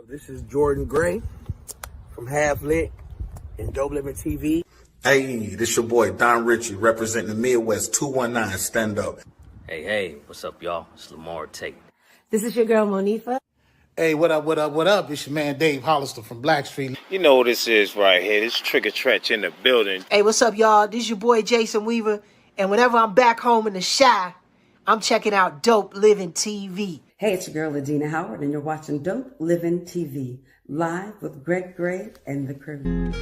This is Jordan Gray from Half Lit and DopelivenTV. Hey, this your boy Don Ritchie representing the Midwest 219 Stand Up. Hey, what's up, y'all? It's Lamar Tate. This is your girl Monifa. Hey, what up? It's your man Dave Hollister from Black Street. You know what this is right here. This Trigger Trench in the building. Hey, what's up, y'all? This is your boy Jason Weaver. And whenever I'm back home in the Chi, I'm checking out Dope Living TV. Hey, it's your girl Adina Howard, and you're watching Dope Living TV, live with Greg Gray and the crew.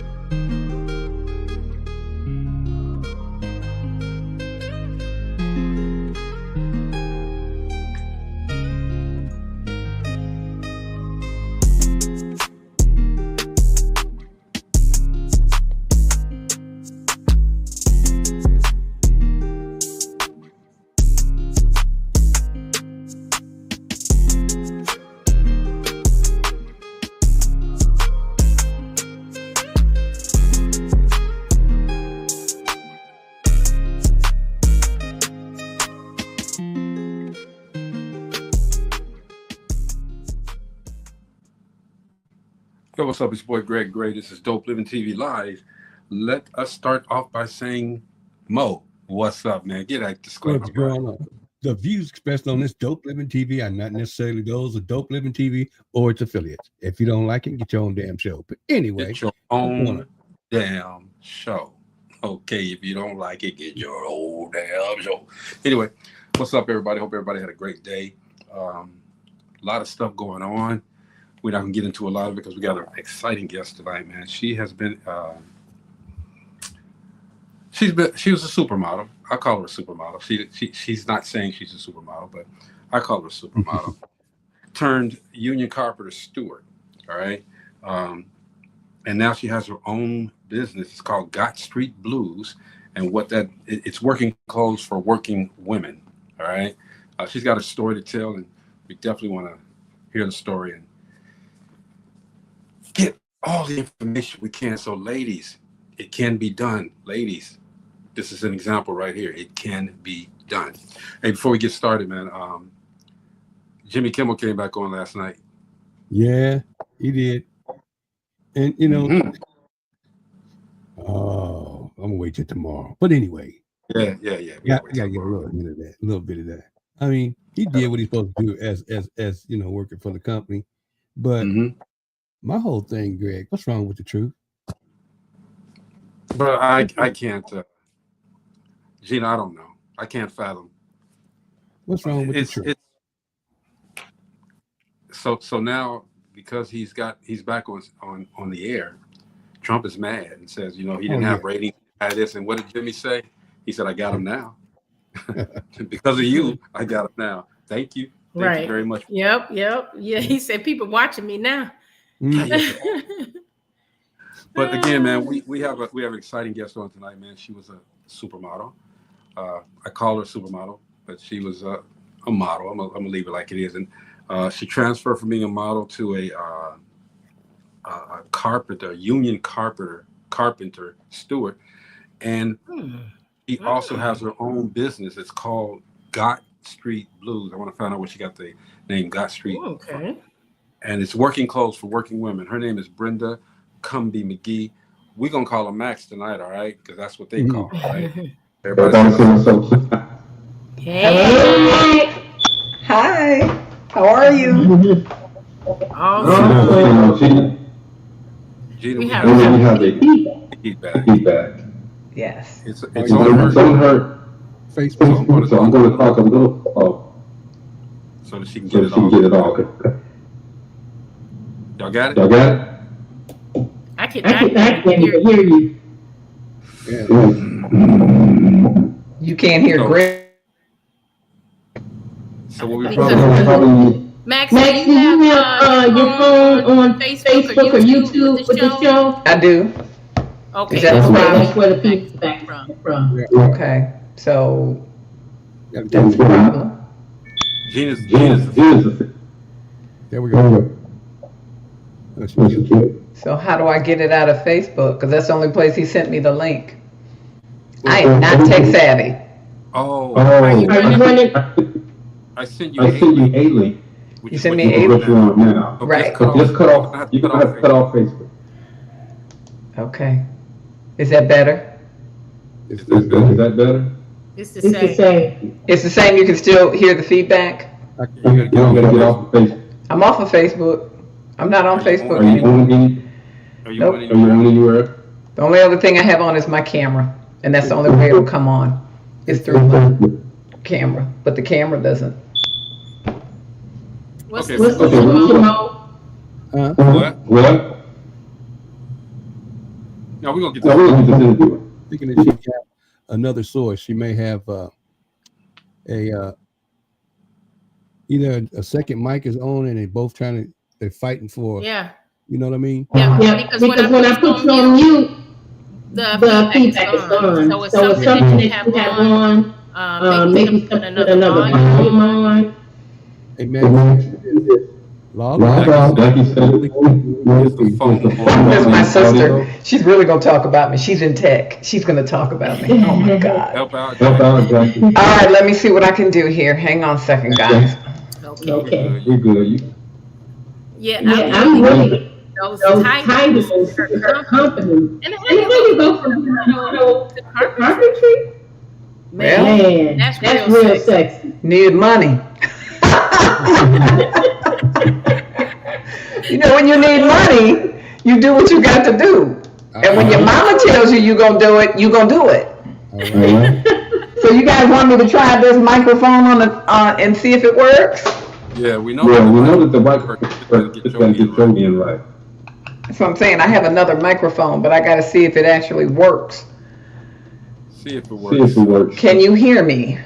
Yo, what's up? It's your boy Greg Gray. This is Dope Living TV Live. Let us start off by saying, Mo, what's up, man? Get that disclaimer. What's going on? The views expressed on this Dope Living TV are not necessarily those of Dope Living TV or its affiliates. If you don't like it, get your own damn show. But anyway, get your own damn show. Okay, if you don't like it, get your own damn show. Anyway, what's up, everybody? Hope everybody had a great day. A lot of stuff going on. We're not gonna get into a lot of it because we got an exciting guest tonight, man. She has been, she was a supermodel. I call her a supermodel. She's not saying she's a supermodel, but I call her a supermodel. Turned union carpenter steward, all right? And now she has her own business. It's called Gott Street Blues, and it's working clothes for working women, all right? She's got a story to tell, and we definitely want to hear the story and get all the information we can. So ladies, it can be done. Ladies, this is an example right here. It can be done. Hey, before we get started, man, Jimmy Kimmel came back on last night. Yeah, he did. And you know, oh, I'm gonna wait till tomorrow. But anyway, yeah. Gotta get a little bit of that. I mean, he did what he's supposed to do as you know, working for the company. But my whole thing, Greg, what's wrong with the truth? But I can't, Gina, I don't know. I can't fathom. What's wrong with the truth? So now, because he's back on the air, Trump is mad and says, you know, he didn't have ratings, had this, and what did Jimmy say? He said, I got him now. Because of you, I got him now. Thank you. Thank you very much. Yep. Yeah, he said people watching me now. But again, man, we have an exciting guest on tonight, man. She was a supermodel. I call her a supermodel, but she was a model. I'm gonna leave it like it is. And she transferred from being a model to a carpenter, union carpenter steward, and she also has her own business. It's called Gott Street Blues. I want to find out where she got the name Gott Street. Okay. And it's working clothes for working women. Her name is Brenda Cumby McGee. We're going to call her Maxx tonight, all right? Because that's what they call her, right? Everybody. Hey. Hi. How are you? Awesome. Gina, we have the feedback. Yes. It's on her Facebook. So I'm going to talk a little so that she can get it all. Y'all got it? I can't hear you. Yeah. You can't hear Greg. So what we probably Maxx, do you have your phone on Facebook or YouTube with the show? I do. Okay, that's where the people back from. Yeah. Okay, so that's the problem. Gina's. There we go. So how do I get it out of Facebook? Because that's the only place he sent me the link. I am not tech savvy. Oh. Are you running? I sent you a link. You send me a now. right. Just cut off. You're gonna have to cut off Facebook. Okay. Is that better? Is that better? It's the same. It's the same. You can still hear the feedback. You gotta get off Facebook. I'm off of Facebook. I'm not on Facebook Are you anymore. on any? Nope. Are you on anywhere? The only other thing I have on is my camera, and that's the only way it'll come on. Is through my camera, but the camera doesn't. What's Okay. the solution mode? What? No, we're gonna get No, we're gonna get this into it. Thinking that she got another source. She may have either a second mic is on and they're fighting for. Yeah. You know what I mean? Yeah. Because when I put you on mute, the feedback is gone. So it's something that you have on. Maybe put another volume on. Hey man, log on. Jackie said That's my sister. She's really gonna talk about me. She's in tech. She's gonna talk about me. Oh my God. Help out. Jackie. All right, let me see what I can do here. Hang on a second, guys. Okay. We're good. Yeah, I'm really those titles are company. And how you go from to carpentry? Man, that's real sexy. Need money. You know, when you need money, you do what you got to do. And when your mama tells you you're going to do it, you're going to do it. So you guys want me to try this microphone on and see if it works? Yeah, we know. Yeah, we know that the microphone is going to get your in right. That's what I'm saying. I have another microphone, but I got to see if it actually works. See if it works. Can you hear me?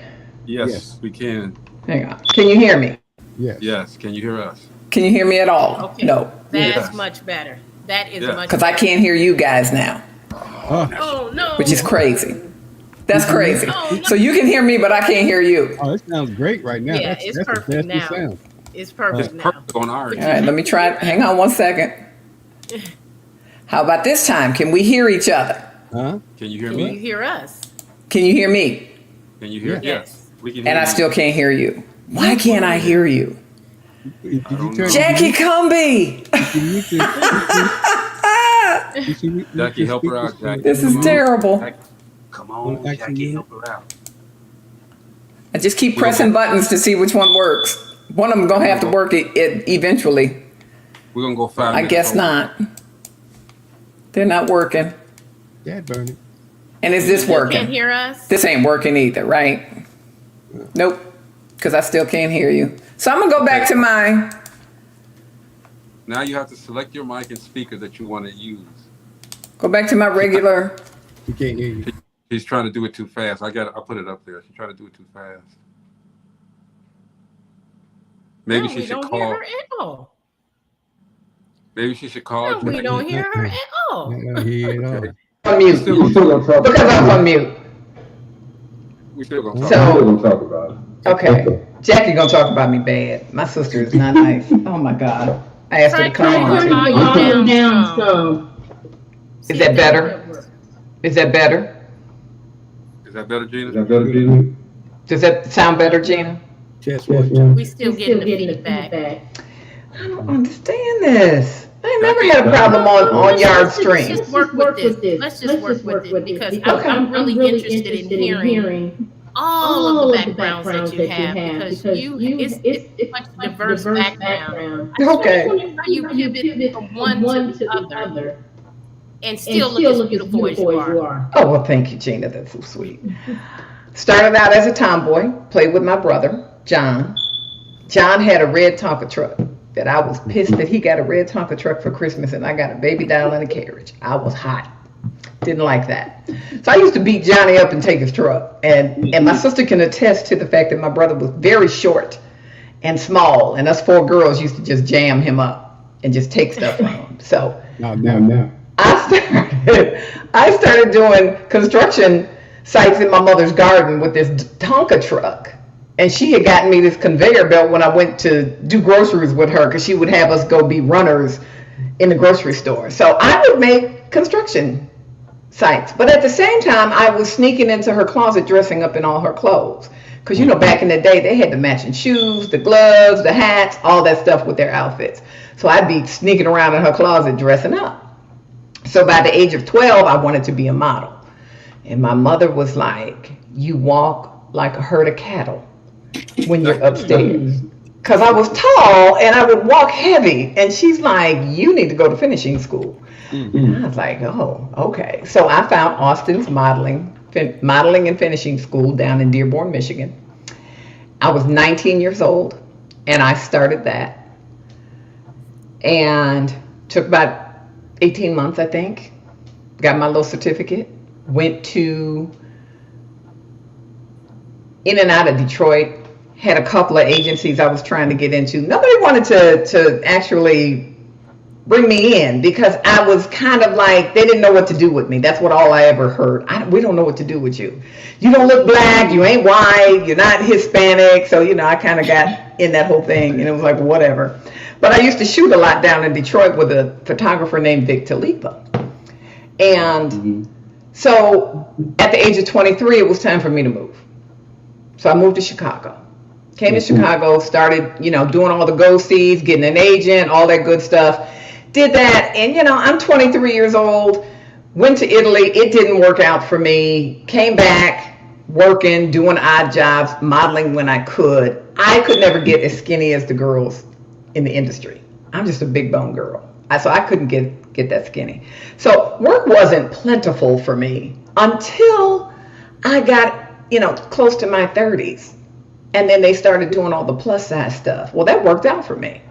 Yes, we can. Hang on. Can you hear me? Yes. Yes. Can you hear us? Can you hear me at all? Okay. No. That's much better. That is much Because I can't hear you guys now, Oh, no. which is crazy. That's crazy. So you can hear me, but I can't hear you. Oh, it sounds great right now. Yeah, it's perfect now. Sound. It's perfect now. Perfect on ours. All right, let me try it. Hang on one second. How about this time? Can we hear each other? Huh? Can you hear Can you me? hear us? Can you hear me? Can you hear? Yes. We can hear And I you. still can't hear you. Why can't I hear you? Did you turn Jackie Cumby! Jackie, help her out, Jackie. This is terrible. Come on, Jackie, help her out. I just keep pressing buttons to see which one works. One of them gonna have to work it eventually. We're gonna go 5 I minutes. guess over. not. They're not working. Dad burn it. And is this You can't working? hear us? This ain't working either, right? Nope. Because I still can't hear you. So I'm gonna go back to my. Now you have to select your mic and speaker that you want to use. Go back to my regular. We can't hear you. He's trying to do it too fast. I put it up there. She's trying to do it too fast. Maybe No, she we should don't call. hear her at all. Maybe she should call. No, we Jackie. don't hear her at all. I don't hear you at all. On mute. Still gonna talk. Because I'm on mute. We still gonna talk. So- Still gonna talk about it. Okay. Jackie gonna talk about me bad. My sister is not nice. Oh my God. I asked her to come Try on. to too. volume down some. Is that better? Is that better? Is that better, Gina? Is that better, Gina? Does that sound better, Gina? Chest Yes, watch. ma'am. We still getting the feedback. I don't understand this. I ain't never had a problem on Yard Stream. Let's just work with this. Let's just work with it because I'm really interested in hearing all of the backgrounds that you have because it's such a diverse background. Okay. I just wonder how you pivot from one to the other and still look as beautiful as you are. Oh, well, thank you, Gina. That's so sweet. Started out as a tomboy, played with my brother, John. John had a red Tonka truck that I was pissed that he got a red Tonka truck for Christmas and I got a baby doll in a carriage. I was hot. Didn't like that. So I used to beat Johnny up and take his truck. And my sister can attest to the fact that my brother was very short and small. And us 4 girls used to just jam him up and just take stuff from him. So Now. I started doing construction sites in my mother's garden with this Tonka truck. And she had gotten me this conveyor belt when I went to do groceries with her because she would have us go be runners in the grocery store. So I would make construction sites. But at the same time, I was sneaking into her closet dressing up in all her clothes Because, you know, back in the day, they had the matching shoes, the gloves, the hats, all that stuff with their outfits. So I'd be sneaking around in her closet dressing up. So by the age of 12, I wanted to be a model. And my mother was like, you walk like a herd of cattle when you're upstairs. Because I was tall and I would walk heavy. And she's like, you need to go to finishing school. And I was like, oh, okay. So I found Austin's modeling and finishing school down in Dearborn, Michigan. I was 19 years old and I started that. And took about 18 months, I think. Got my little certificate. Went to in and out of Detroit. Had a couple of agencies I was trying to get into. Nobody wanted to actually bring me in because I was kind of like, they didn't know what to do with me. That's what all I ever heard. We don't know what to do with you. You don't look black, you ain't white, you're not Hispanic. So, you know, I kind of got in that whole thing and it was like, whatever. But I used to shoot a lot down in Detroit with a photographer named Vic Talipa. And so at the age of 23, it was time for me to move. So I moved to Chicago. Came to Chicago, started, you know, doing all the go-sees, getting an agent, all that good stuff. Did that, and you know, I'm 23 years old, went to Italy, it didn't work out for me, came back, working, doing odd jobs, modeling when I could. I could never get as skinny as the girls in the industry. I'm just a big bone girl. So I couldn't get that skinny. So work wasn't plentiful for me until I got, you know, close to my 30s. And then they started doing all the plus size stuff. Well, that worked out for me.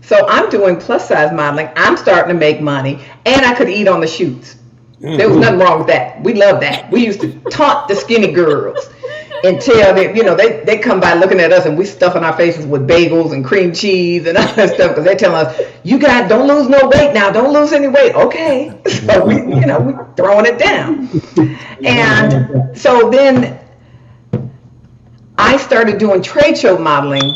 So I'm doing plus size modeling. I'm starting to make money and I could eat on the shoots. There was nothing wrong with that. We loved that. We used to taunt the skinny girls and tell them, you know, they come by looking at us and we stuffing our faces with bagels and cream cheese and all that stuff because they tell us, you guys don't lose no weight now. Don't lose any weight. Okay. So we throwing it down. And so then I started doing trade show modeling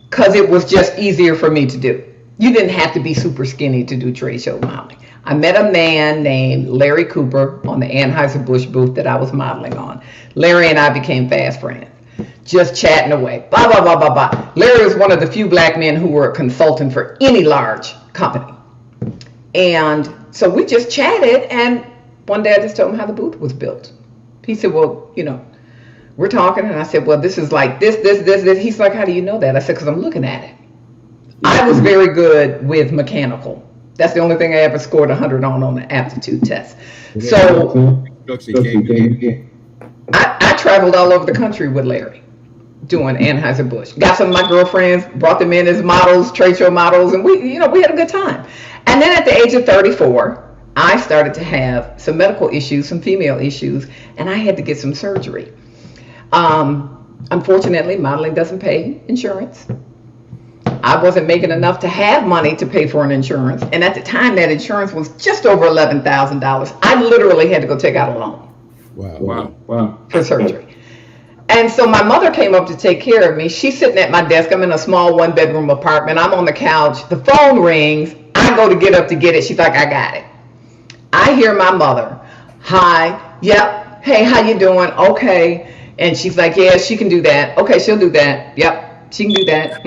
because it was just easier for me to do. You didn't have to be super skinny to do trade show modeling. I met a man named Larry Cooper on the Anheuser-Busch booth that I was modeling on. Larry and I became fast friends, just chatting away, blah, blah, blah, blah, blah. Larry was one of the few black men who were a consultant for any large company. And so we just chatted, and one day I just told him how the booth was built. He said, well, you know, we're talking, and I said, well, this is like this. He's like, how do you know that? I said, because I'm looking at it. I was very good with mechanical. That's the only thing I ever scored 100 on the aptitude test. So I traveled all over the country with Larry doing Anheuser-Busch. Got some of my girlfriends, brought them in as models, trade show models, and we had a good time. And then at the age of 34, I started to have some medical issues, some female issues, and I had to get some surgery. Unfortunately, modeling doesn't pay insurance. I wasn't making enough to have money to pay for an insurance. And at the time, that insurance was just over $11,000. I literally had to go take out a loan. Wow. For surgery. And so my mother came up to take care of me. She's sitting at my desk. I'm in a small 1-bedroom apartment. I'm on the couch. The phone rings. I go to get up to get it. She's like, I got it. I hear my mother. Hi. Yep. Hey, how you doing? Okay. And she's like, yeah, she can do that. Okay, she'll do that. Yep, she can do that.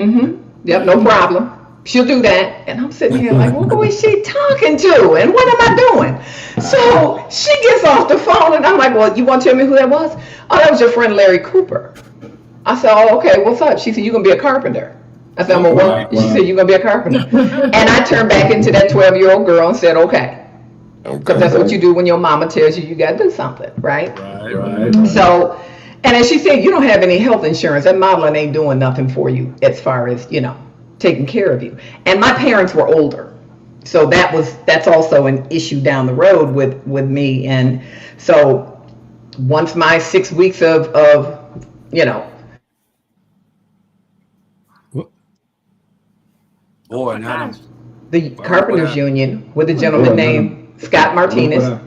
Yep, no problem. She'll do that. And I'm sitting here like, well, who is she talking to? And what am I doing? So she gets off the phone and I'm like, well, you want to tell me who that was? Oh, that was your friend Larry Cooper. I said, oh, okay, what's up? She said, you're going to be a carpenter. I said, I'm a what? She said, you're going to be a carpenter. And I turned back into that 12-year-old girl and said, okay. Because that's what you do when your mama tells you got to do something, right? Right. So, and as she said, you don't have any health insurance. That modeling ain't doing nothing for you as far as, you know, taking care of you. And my parents were older. So that's also an issue down the road with me. And so once my 6 weeks of you know. Boy, now the Carpenters Union with a gentleman named Scott Martinez.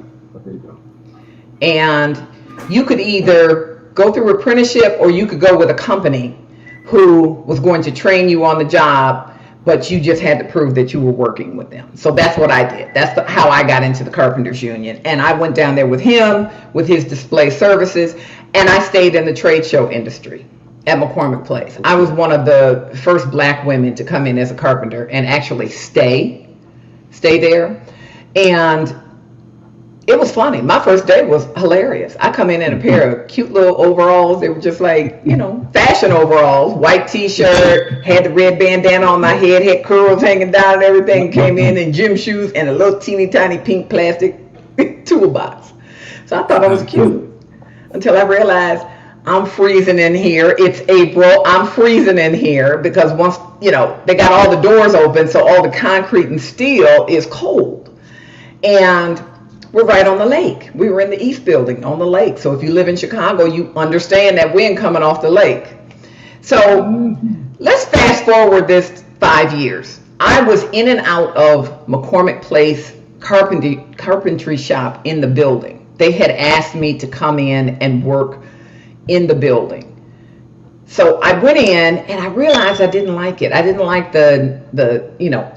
And you could either go through apprenticeship or you could go with a company who was going to train you on the job, but you just had to prove that you were working with them. So that's what I did. That's how I got into the Carpenters Union. And I went down there with him, with his display services, and I stayed in the trade show industry. at McCormick Place. I was one of the first black women to come in as a carpenter and actually stay there. And it was funny. My first day was hilarious. I come in a pair of cute little overalls. They were just like, fashion overalls, white t-shirt, had the red bandana on my head, had curls hanging down and everything, came in gym shoes and a little teeny tiny pink plastic toolbox. So I thought I was cute until I realized I'm freezing in here. It's April. I'm freezing in here because once, they got all the doors open, so all the concrete and steel is cold. And we're right on the lake. We were in the East Building on the lake. So if you live in Chicago, you understand that wind coming off the lake. So let's fast forward this 5 years. I was in and out of McCormick Place carpentry shop in the building. They had asked me to come in and work in the building. So I went in and I realized I didn't like it. I didn't like the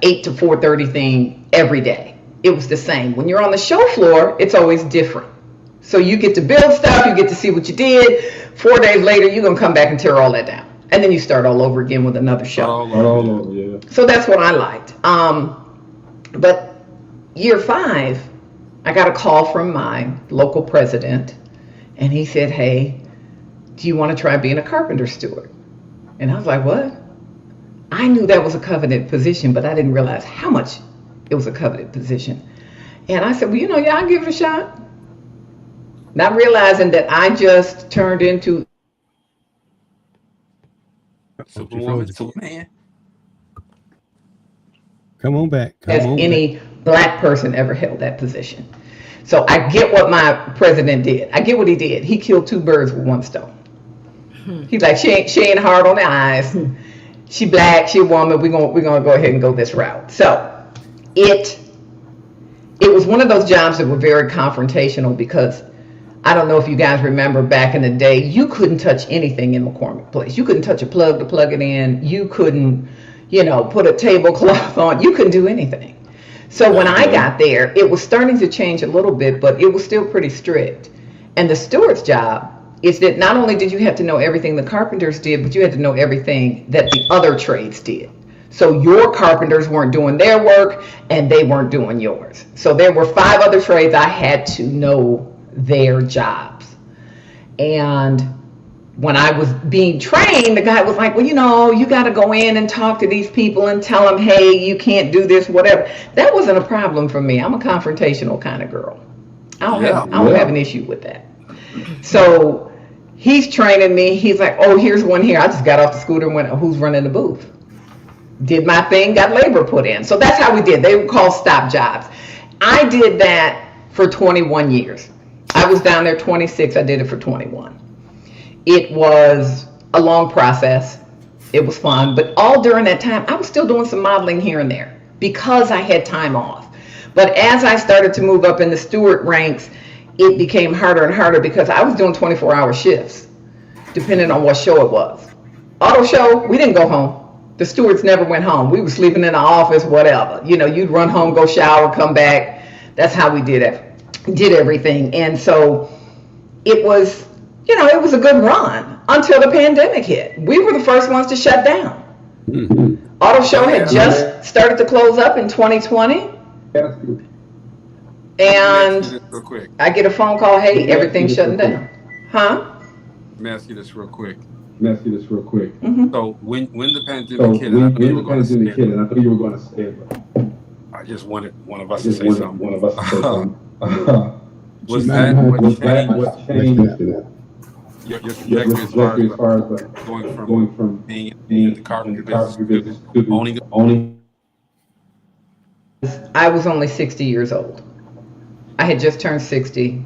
8 to 4:30 thing every day. It was the same. When you're on the show floor, it's always different. So you get to build stuff, you get to see what you did. 4 days later, you're going to come back and tear all that down. And then you start all over again with another show. All over, yeah. So that's what I liked. But year 5, I got a call from my local president. And he said, hey, do you want to try being a carpenter steward? And I was like, what? I knew that was a coveted position, but I didn't realize how much it was a coveted position. And I said, well, yeah, I'll give it a shot. Not realizing that I just turned into Superman. Come on back. Any black person ever held that position. So I get what my president did. I get what he did. He killed 2 birds with 1 stone. He's like, she ain't hard on the eyes. She black, she a woman. We're gonna go ahead and go this route. So it was one of those jobs that were very confrontational because I don't know if you guys remember back in the day, you couldn't touch anything in McCormick Place. You couldn't touch a plug to plug it in. You couldn't, put a tablecloth on. You couldn't do anything. So when I got there, it was starting to change a little bit, but it was still pretty strict. And the steward's job is that not only did you have to know everything the carpenters did, but you had to know everything that the other trades did. So your carpenters weren't doing their work and they weren't doing yours. So there were 5 other trades I had to know their jobs. And when I was being trained, the guy was like, well, you got to go in and talk to these people and tell them, hey, you can't do this, whatever. That wasn't a problem for me. I'm a confrontational kind of girl. I don't have an issue with that. So he's training me. He's like, oh, here's one here. I just got off the scooter and went, who's running the booth? Did my thing, got labor put in. So that's how we did. They were called stop jobs. I did that for 21 years. I was down there 26. I did it for 21. It was a long process. It was fun. But all during that time, I was still doing some modeling here and there because I had time off. But as I started to move up in the steward ranks, it became harder and harder because I was doing 24-hour shifts, depending on what show it was. Auto show, we didn't go home. The stewards never went home. We were sleeping in the office, whatever. You'd run home, go shower, come back. That's how we did everything. And so it was, it was a good run until the pandemic hit. We were the first ones to shut down. Mm-hmm. Auto show had just started to close up in 2020. And I get a phone call, hey, everything's shutting down. Huh? Let me ask you this real quick. Mm-hmm. So when the pandemic hit, I thought you were going to say it. I just wanted one of us to say something. Was that what changed your trajectory as far as going from being in the carpenter business to owning? I was only 60 years old. I had just turned 60,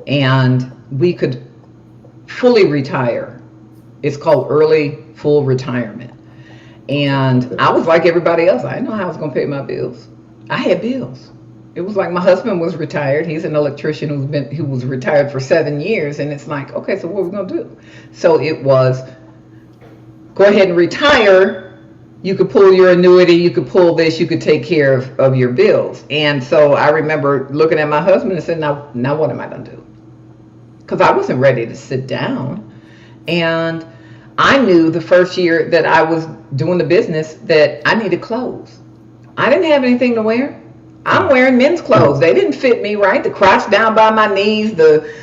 and we could fully retire. It's called early full retirement. And I was like everybody else. I didn't know how I was going to pay my bills. I had bills. It was like my husband was retired. He's an electrician who was retired for 7 years. And it's like, okay, so what are we going to do? So it was, go ahead and retire. You could pull your annuity. You could pull this. You could take care of your bills. And so I remember looking at my husband and said, now what am I going to do? Because I wasn't ready to sit down. And I knew the first year that I was doing the business that I needed clothes. I didn't have anything to wear. I'm wearing men's clothes. They didn't fit me right. The crotch down by my knees, the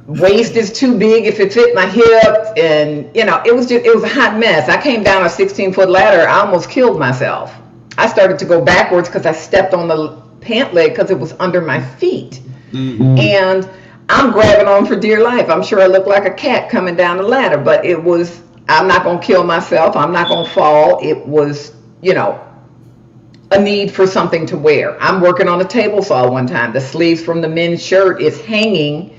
waist is too big if it fit my hips, and it was a hot mess. I came down a 16-foot ladder. I almost killed myself. I started to go backwards because I stepped on the pant leg because it was under my feet. Mm-hmm. And I'm grabbing on for dear life. I'm sure I look like a cat coming down the ladder, but I'm not going to kill myself. I'm not going to fall. It was, a need for something to wear. I'm working on a table saw one time. The sleeves from the men's shirt is hanging.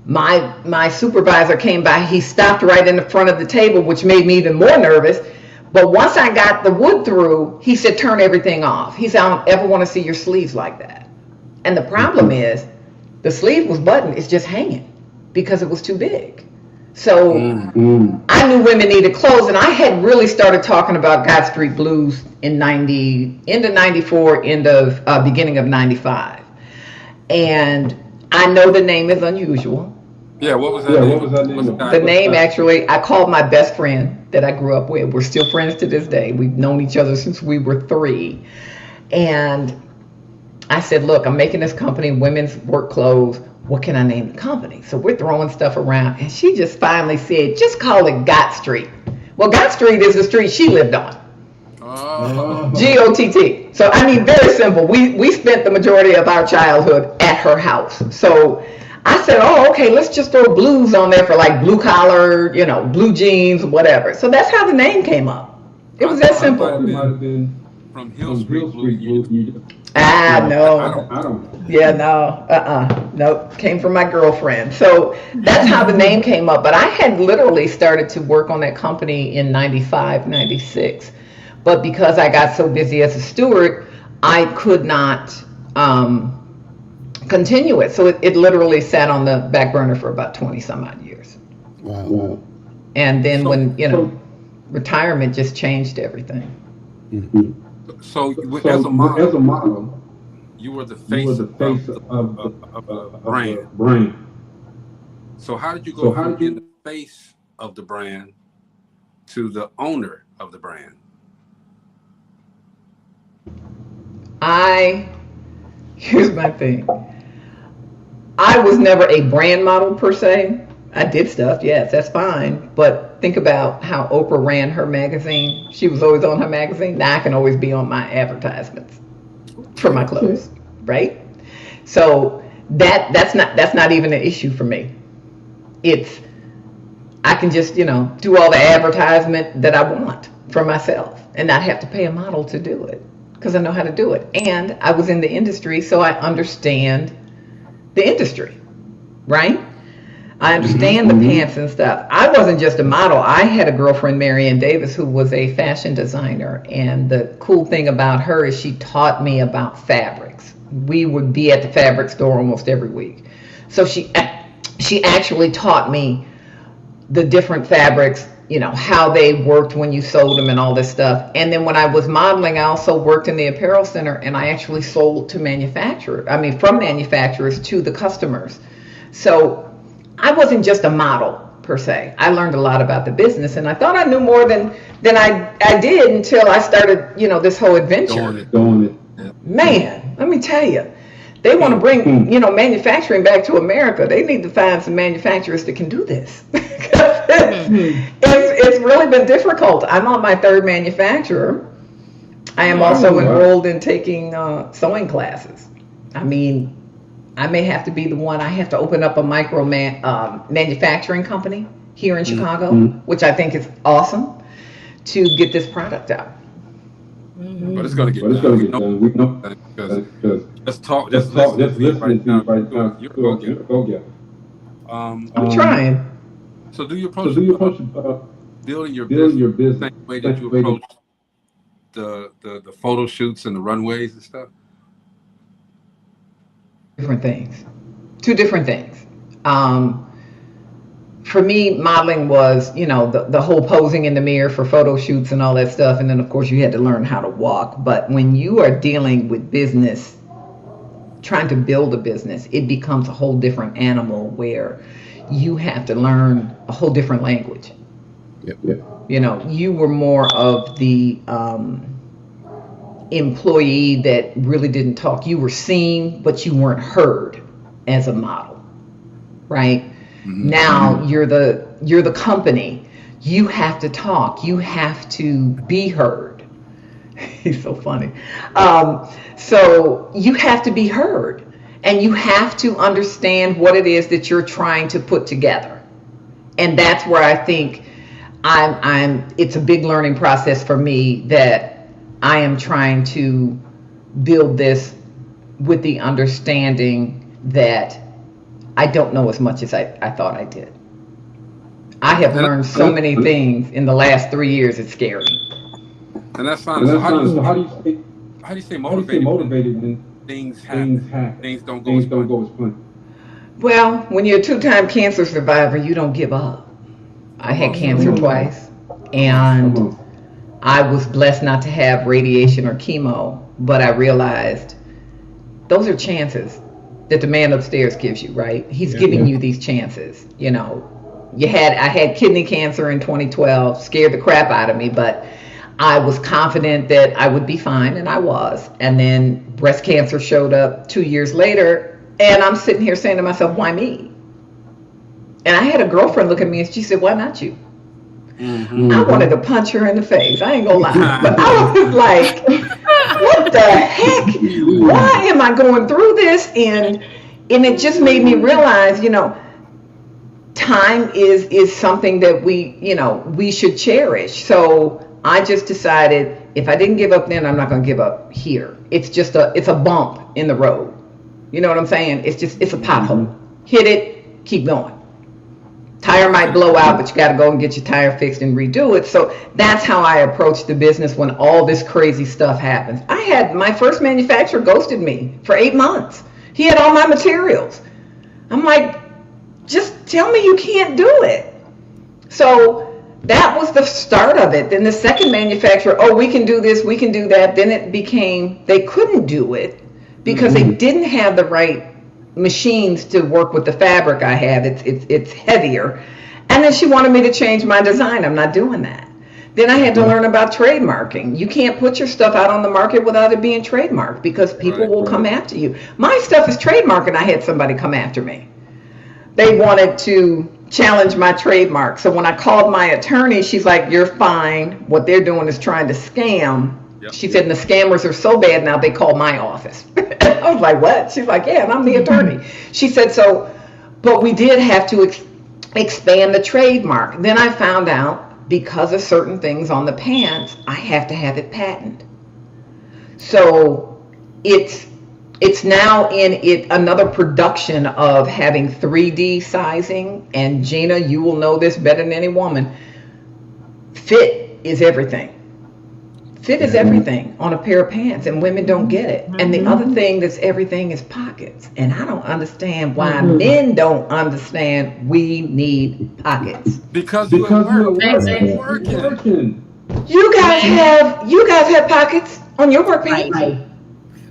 My supervisor came by. He stopped right in the front of the table, which made me even more nervous. But once I got the wood through, he said, turn everything off. He said, I don't ever want to see your sleeves like that. And the problem is, the sleeve was buttoned. It's just hanging because it was too big. So I knew women needed clothes, and I had really started talking about Gott Street Blues in end of 94, beginning of 95. And I know the name is unusual. Yeah, what was that name? The name, actually, I called my best friend that I grew up with. We're still friends to this day. We've known each other since we were 3. And I said, look, I'm making this company, women's work clothes. What can I name the company? So we're throwing stuff around. And she just finally said, just call it Gott Street. Well, Gott Street is the street she lived on. G-O-T-T. So, very simple. We spent the majority of our childhood at her house. So I said, oh, okay, let's just throw blues on there for like blue collar, blue jeans, whatever. So that's how the name came up. It was that simple. It might have been from Hill Street Blues. No. I don't. Yeah, no. Nope. Came from my girlfriend. So that's how the name came up. But I had literally started to work on that company in 95, 96. But because I got so busy as a steward, I could not continue it. So it literally sat on the back burner for about 20 some odd years. Wow. And then retirement just changed everything. Mm-hmm. So as a model, you were the face of the brand. So how did you go from being the face of the brand to the owner of the brand? Here's my thing. I was never a brand model per se. I did stuff, yes, that's fine. But think about how Oprah ran her magazine. She was always on her magazine. Now I can always be on my advertisements for my clothes, right? So that's not even an issue for me. I can just, do all the advertisement that I want for myself and not have to pay a model to do it because I know how to do it. And I was in the industry, so I understand the industry, right? I understand the pants and stuff. I wasn't just a model. I had a girlfriend, Marianne Davis, who was a fashion designer. And the cool thing about her is she taught me about fabrics. We would be at the fabric store almost every week. So she actually taught me the different fabrics, how they worked when you sold them and all this stuff. And then when I was modeling, I also worked in the apparel center, and I actually sold to from manufacturers to the customers. So I wasn't just a model per se. I learned a lot about the business, and I thought I knew more than I did until I started, this whole adventure. Man, let me tell you, they want to bring, manufacturing back to America. They need to find some manufacturers that can do this. It's really been difficult. I'm on my 3rd manufacturer. I am also enrolled in taking sewing classes. I may have to be the one. I have to open up a micro manufacturing company here in Chicago, which I think is awesome, to get this product out. But it's going to get done. We know because let's talk. Just listen right now. You're a go-getter. I'm trying. So do you approach building your business the same way that you approach the photo shoots and the runways and stuff? Different things. 2 different things. For me, modeling was, the whole posing in the mirror for photo shoots and all that stuff. And then, of course, you had to learn how to walk. But when you are dealing with business, trying to build a business, it becomes a whole different animal where you have to learn a whole different language. You know, you were more of the employee that really didn't talk. You were seen, but you weren't heard as a model, right? Now you're the company. You have to talk. You have to be heard. He's so funny. So you have to be heard, and you have to understand what it is that you're trying to put together. And that's where I think it's a big learning process for me, that I am trying to build this with the understanding that I don't know as much as I thought I did. I have learned so many things in the last 3 years, it's scary. And that's fine. So how do you stay motivated when things don't go as planned? Well, when you're a 2-time cancer survivor, you don't give up. I had cancer twice, and I was blessed not to have radiation or chemo, but I realized those are chances that the man upstairs gives you, right? He's giving you these chances. You know, I had kidney cancer in 2012, scared the crap out of me, but I was confident that I would be fine, and I was. And then breast cancer showed up 2 years later, and I'm sitting here saying to myself, why me? And I had a girlfriend look at me and she said, why not you? I wanted to punch her in the face. I ain't gonna lie. But I was like, what the heck? Why am I going through this? And it just made me realize, you know, time is something that we should cherish. So I just decided, if I didn't give up then, I'm not gonna give up here. It's just it's a bump in the road. You know what I'm saying? It's a pothole. Hit it, keep going. Tire might blow out, but you got to go and get your tire fixed and redo it. So that's how I approach the business when all this crazy stuff happens. I had my first manufacturer ghosted me for 8 months. He had all my materials. I'm like, just tell me you can't do it. So that was the start of it. Then the second manufacturer, oh, we can do this, we can do that. Then it became they couldn't do it because they didn't have the right machines to work with the fabric I have. It's heavier. And then she wanted me to change my design. I'm not doing that. Then I had to learn about trademarking. You can't put your stuff out on the market without it being trademarked because people will come after you. My stuff is trademarked, and I had somebody come after me. They wanted to challenge my trademark. So when I called my attorney, she's like, you're fine. What they're doing is trying to scam. She said, and the scammers are so bad now they call my office. I was like, what? She's like, yeah, and I'm the attorney. She said, but we did have to expand the trademark. Then I found out because of certain things on the pants, I have to have it patented. So it's now in another production of having 3D sizing. And Gina, you will know this better than any woman. Fit is everything. Fit is everything on a pair of pants, and women don't get it. And the other thing that's everything is pockets. And I don't understand why men don't understand we need pockets. Because we're working. You guys have pockets on your work pants? Right.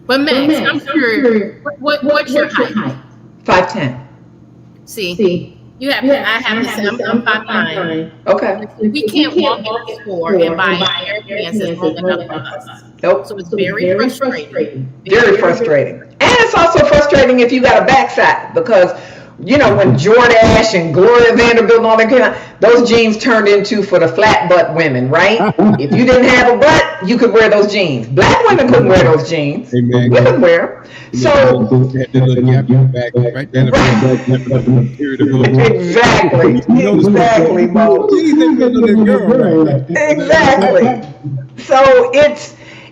But Max, I'm curious, what's your height? 5'10". See, you have to, I have to say I'm 5'9". Okay. We can't walk in the store and buy a pair of pants that's long enough for us. Nope. So it's very frustrating. Very frustrating. And it's also frustrating if you got a backside, because you know when Jordache and Gloria Vanderbilt and all that kind of, those jeans turned into for the flat butt women, right? If you didn't have a butt, you could wear those jeans. Black women couldn't wear those jeans. Amen. Women wear. So exactly, Mo. Exactly. So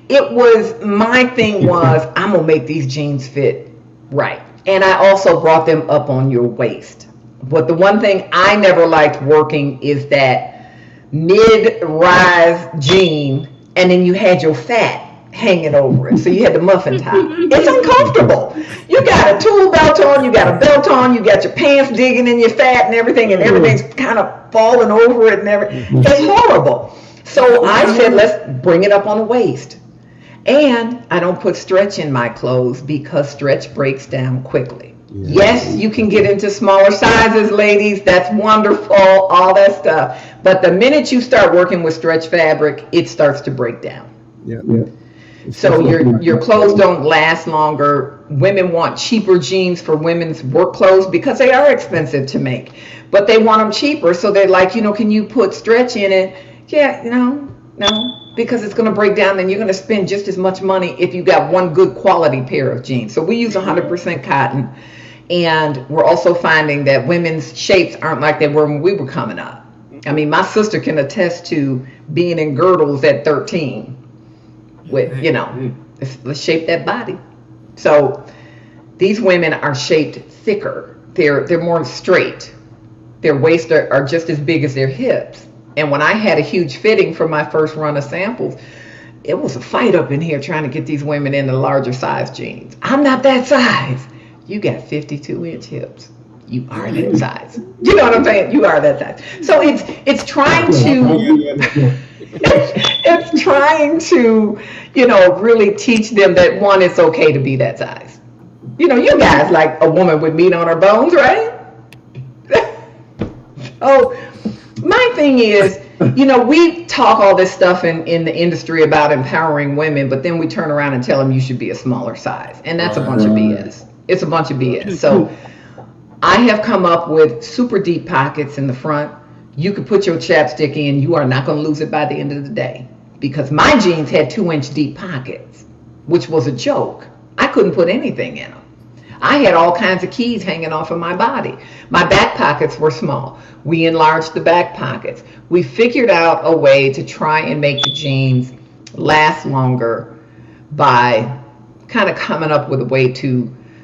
it was, my thing was, I'm gonna make these jeans fit right. And I also brought them up on your waist. But the one thing I never liked working is that mid-rise jean, and then you had your fat hanging over it. So you had the muffin top. It's uncomfortable. You got a tool belt on, you got a belt on, you got your pants digging in your fat and everything's kind of falling over it and everything. It's horrible. So I said, let's bring it up on the waist. And I don't put stretch in my clothes because stretch breaks down quickly. Yes, you can get into smaller sizes, ladies. That's wonderful, all that stuff. But the minute you start working with stretch fabric, it starts to break down. Yeah. So your clothes don't last longer. Women want cheaper jeans for women's work clothes because they are expensive to make. But they want them cheaper, so they're like, can you put stretch in it? Yeah, no, because it's going to break down, and you're going to spend just as much money if you got one good quality pair of jeans. So we use 100% cotton, and we're also finding that women's shapes aren't like they were when we were coming up. I mean, my sister can attest to being in girdles at 13 with, let's shape that body. So these women are shaped thicker. They're more straight. Their waists are just as big as their hips. And when I had a huge fitting for my first run of samples, it was a fight up in here trying to get these women in the larger size jeans. I'm not that size. You got 52-inch hips. You are that size. You know what I'm saying? You are that size. So it's trying to it's trying to, really teach them that, one, it's okay to be that size. You guys like a woman with meat on her bones, right? Oh, my thing is, we talk all this stuff in the industry about empowering women, but then we turn around and tell them you should be a smaller size. And that's a bunch of BS. It's a bunch of BS. So I have come up with super deep pockets in the front. You could put your chapstick in. You are not going to lose it by the end of the day. Because my jeans had 2-inch deep pockets, which was a joke. I couldn't put anything in them. I had all kinds of keys hanging off of my body. My back pockets were small. We enlarged the back pockets. We figured out a way to try and make the jeans last longer by kind of coming up with a way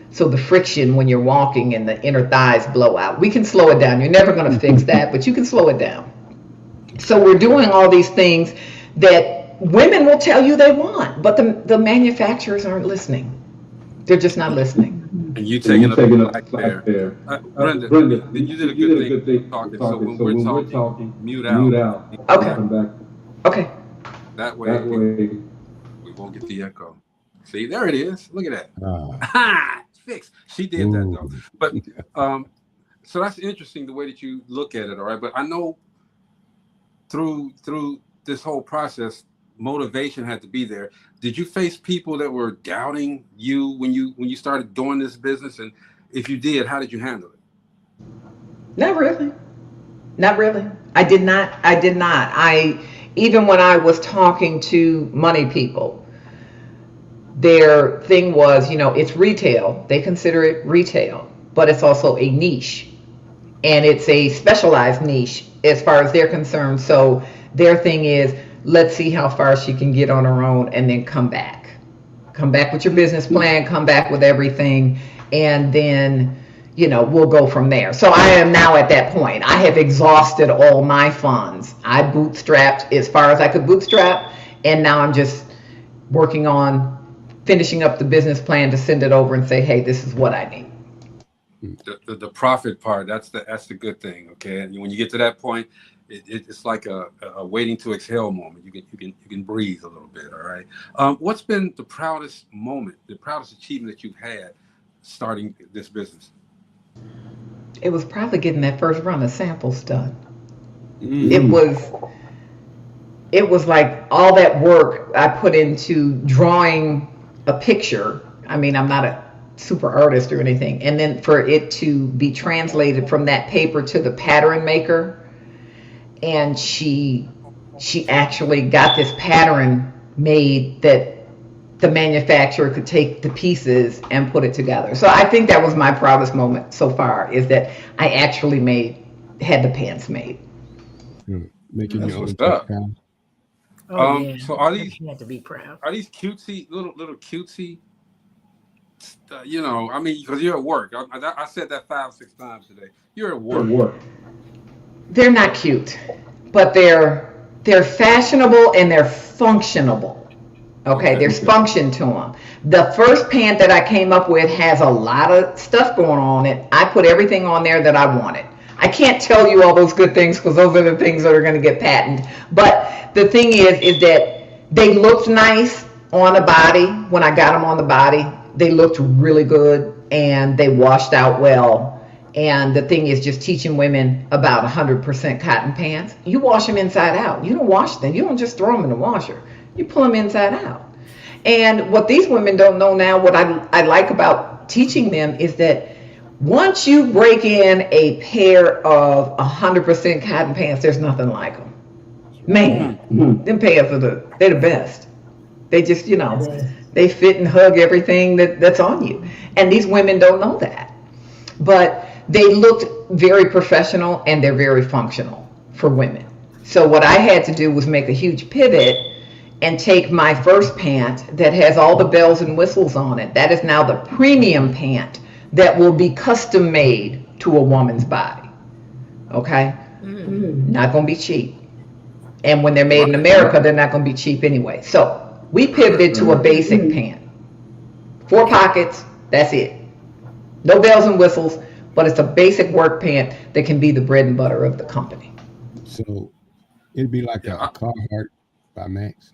so the friction when you're walking and the inner thighs blow out. We can slow it down. You're never going to fix that, but you can slow it down. So we're doing all these things that women will tell you they want, but the manufacturers aren't listening. They're just not listening. And you taking up there. Brenda, you did a good thing talking. So when we're talking, mute out. Okay. That way we won't get the echo. See, there it is. Look at that. It's fixed. She did that though. But so that's interesting the way that you look at it. All right. But I know through this whole process, motivation had to be there. Did you face people that were doubting you when you started doing this business? And if you did, how did you handle it? Not really. I did not. Even when I was talking to money people, their thing was, it's retail. They consider it retail, but it's also a niche, and it's a specialized niche as far as they're concerned. So their thing is, let's see how far she can get on her own and then come back with your business plan, come back with everything, and then, we'll go from there. So I am now at that point. I have exhausted all my funds. I bootstrapped as far as I could bootstrap, and now I'm just working on finishing up the business plan to send it over and say, hey, this is what I need. The profit part, that's the good thing, okay? And when you get to that point, it's like a waiting to exhale moment. You can breathe a little bit. All right. What's been the proudest moment, the proudest achievement that you've had starting this business? It was probably getting that first run of samples done. It was like all that work I put into drawing a picture. I mean, I'm not a super artist or anything, and then for it to be translated from that paper to the pattern maker. And she actually got this pattern made that the manufacturer could take the pieces and put it together. So I think that was my proudest moment so far, is that I actually had the pants made. Making That's your what's own up. pound. Yeah. So are these, you have to be proud. Are these cutesy little cutesy? I mean, because you're at work. I said that 5-6 times today. You're at work. They're not cute, but they're fashionable and they're functionable. Okay, there's function to them. The first pant that I came up with has a lot of stuff going on it. I put everything on there that I wanted. I can't tell you all those good things because those are the things that are going to get patented. But the thing is that they looked nice on the body. When I got them on the body, they looked really good. and they washed out well. And the thing is just teaching women about 100% cotton pants. You wash them inside out. You don't wash them. You don't just throw them in the washer. You pull them inside out. And what these women don't know now, what I like about teaching them is that once you break in a pair of 100% cotton pants, there's nothing like them. Man, them pants they're the best. They just, they fit and hug everything that's on you. And these women don't know that. But they looked very professional and they're very functional for women. So what I had to do was make a huge pivot and take my first pant that has all the bells and whistles on it. That is now the premium pant that will be custom made to a woman's body. Okay? Not going to be cheap. And when they're made in America, they're not going to be cheap anyway. So we pivoted to a basic pant. 4 pockets, that's it. No bells and whistles, but it's a basic work pant that can be the bread and butter of the company. So it'd be like a Carhartt by Maxx.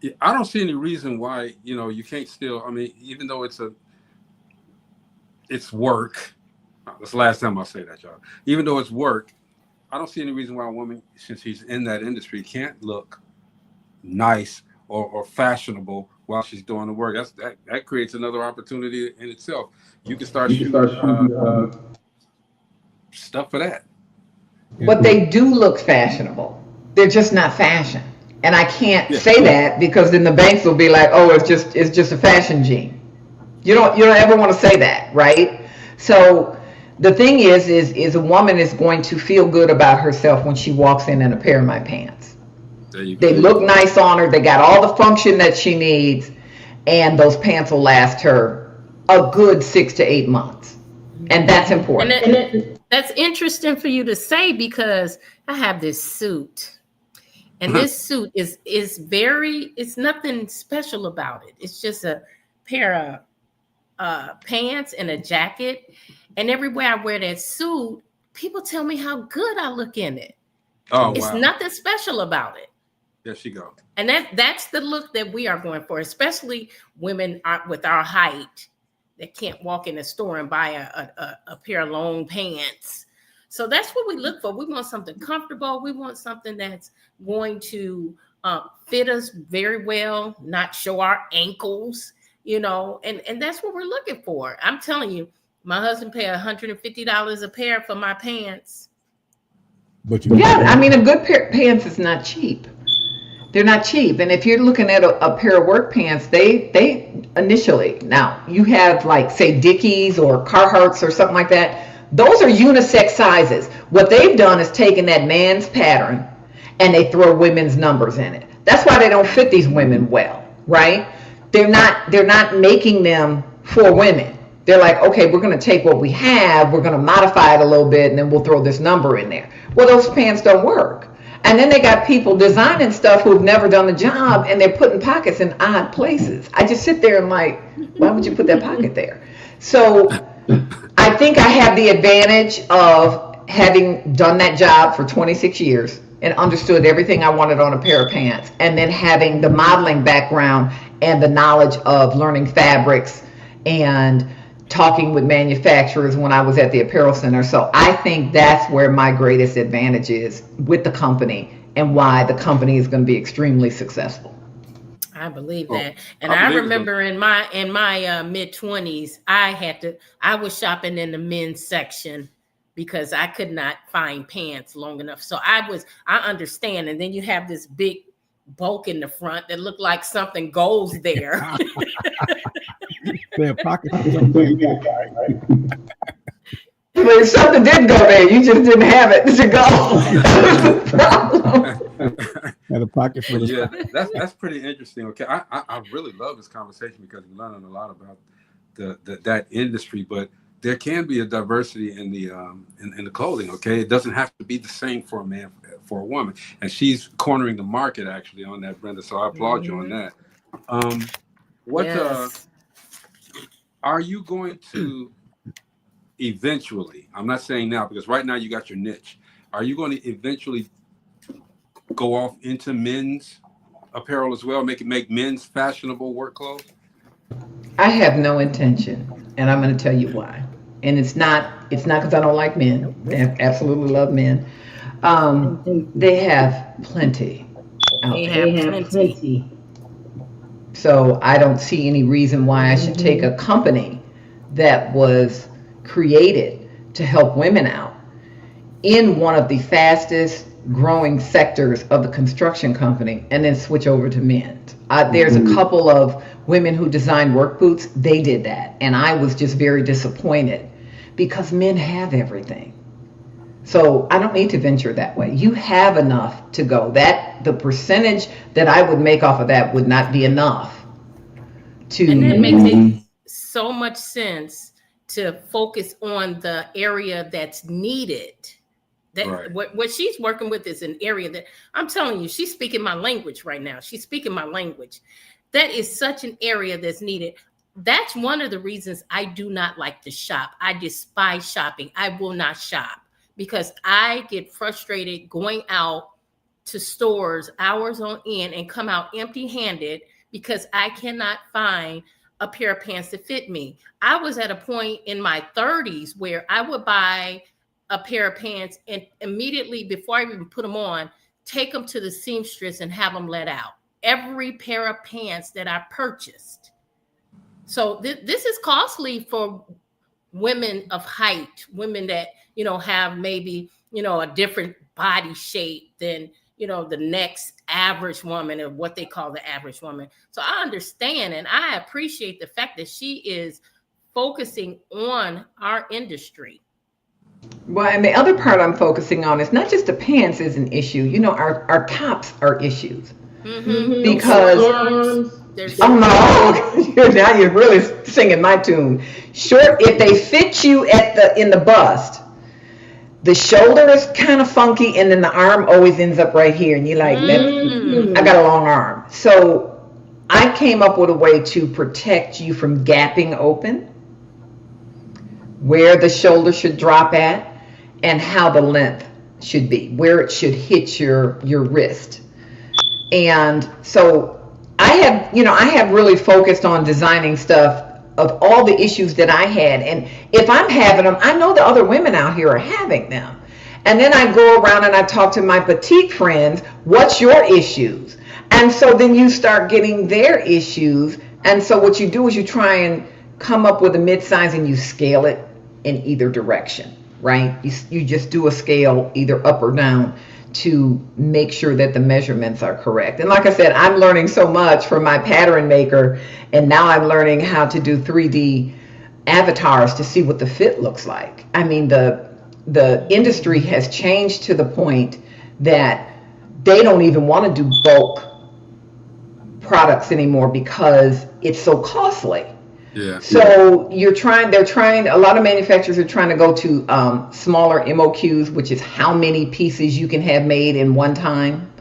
Yeah, I don't see any reason why, you can't still, even though it's work. That's the last time I'll say that, y'all. Even though it's work, I don't see any reason why a woman, since she's in that industry, can't look nice or fashionable while she's doing the work. That creates another opportunity in itself. You can start shooting stuff for that. But they do look fashionable. They're just not fashion. And I can't say that because then the banks will be like, oh, it's just a fashion jean. You don't ever want to say that, right? So the thing is a woman is going to feel good about herself when she walks in a pair of my pants. They look nice on her. They got all the function that she needs, and those pants will last her a good 6 to 8 months. And that's important. And that's interesting for you to say because I have this suit. And this suit is it's nothing special about it. It's just a pair of pants and a jacket. And everywhere I wear that suit, people tell me how good I look in it. Oh, it's nothing special about it. There she go. And that's the look that we are going for, especially women with our height that can't walk in the store and buy a pair of long pants. So that's what we look for. We want something comfortable. We want something that's going to fit us very well, not show our ankles, and that's what we're looking for. I'm telling you, my husband paid $150 a pair for my pants. But a good pair of pants is not cheap. They're not cheap. And if you're looking at a pair of work pants, they initially, now you have like say Dickies or Carhartts or something like that. Those are unisex sizes. What they've done is taken that man's pattern and they throw women's numbers in it. That's why they don't fit these women well, right? They're not making them for women. They're like, okay, we're going to take what we have, we're going to modify it a little bit, and then we'll throw this number in there. Well, those pants don't work. And then they got people designing stuff who've never done the job, and they're putting pockets in odd places. I just sit there and like, why would you put that pocket there? So I think I have the advantage of having done that job for 26 years and understood everything I wanted on a pair of pants, and then having the modeling background and the knowledge of learning fabrics and talking with manufacturers when I was at the apparel center. So I think that's where my greatest advantage is with the company and why the company is going to be extremely successful. I believe that. And I remember in my mid-20s, I was shopping in the men's section because I could not find pants long enough. So I understand. And then you have this big bulk in the front that looked like something goes there. Their pockets for something. But if something did go there, you just didn't have it to go. Had a pocket for the that's pretty interesting. Okay, I really love this conversation because we're learning a lot about that industry, but there can be a diversity in the clothing. Okay, it doesn't have to be the same for a man, for a woman, and she's cornering the market actually on that, Brenda. So I applaud you on that. Are you going to eventually, I'm not saying now because right now you got your niche, are you going to eventually go off into men's apparel as well, make men's fashionable work clothes? I have no intention, and I'm going to tell you why. And it's not because I don't like men. I absolutely love men. They have plenty out there. They have plenty. So I don't see any reason why I should take a company that was created to help women out in one of the fastest growing sectors of the construction company and then switch over to men. There's a couple of women who designed work boots. They did that. And I was just very disappointed because men have everything. So I don't need to venture that way. You have enough to go. The percentage that I would make off of that would not be enough to. And it makes so much sense to focus on the area that's needed. That right. What she's working with is an area that I'm telling you, she's speaking my language right now. She's speaking my language. That is such an area that's needed. That's one of the reasons I do not like to shop. I despise shopping. I will not shop because I get frustrated going out to stores hours on end and come out empty-handed because I cannot find a pair of pants that fit me. I was at a point in my 30s where I would buy a pair of pants and immediately before I even put them on, take them to the seamstress and have them let out. Every pair of pants that I purchased. So this is costly for women of height, women that, have maybe, a different body shape than, the next average woman or what they call the average woman. So I understand and I appreciate the fact that she is focusing on our industry. Well, and the other part I'm focusing on is not just the pants is an issue. Our tops are issues. Mm-hmm. Because now you're really singing my tune. Short, if they fit you in the bust, the shoulder is kind of funky, and then the arm always ends up right here, and you're like, I got a long arm. So I came up with a way to protect you from gapping open, where the shoulder should drop at, and how the length should be, where it should hit your wrist. And so I have really focused on designing stuff of all the issues that I had. And if I'm having them, I know the other women out here are having them. And then I go around and I talk to my petite friends, what's your issues? And so then you start getting their issues. And so what you do is you try and come up with a mid-size and you scale it in either direction, right? You just do a scale either up or down to make sure that the measurements are correct. And like I said, I'm learning so much from my pattern maker, and now I'm learning how to do 3D avatars to see what the fit looks like. I mean, the industry has changed to the point that they don't even want to do bulk products anymore because it's so costly. Yeah. So a lot of manufacturers are trying to go to smaller MOQs, which is how many pieces you can have made in one time